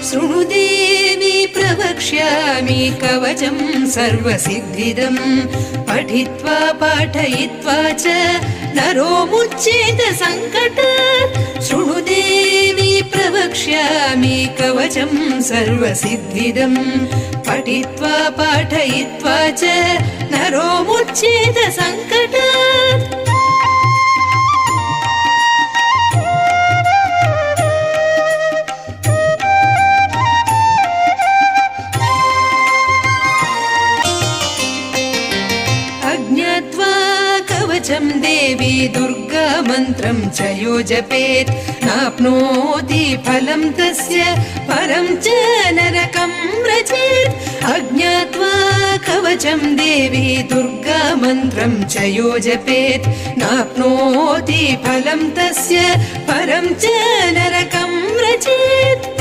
शृणु देवी प्रवक्ष्यामि कवचं सर्वसिद्धिदम् पठित्वा पाठयित्वा च नरो मुच्येत सङ्कटात् शृणु देवी प्रवक्ष्यामि कवचं सर्वसिद्धिदम् पठित्वा पाठयित्वा च नरो मुच्येत सङ्कटात् देवी दुर्गा मन्त्रं च यो जपेत् नाप्नोति फलं तस्य परं च नरकं व्रजेत् अज्ञात्वा कवचं देवी दुर्गा मन्त्रं च यो जपेत् नाप्नोति फलं तस्य परं च नरकं व्रजेत्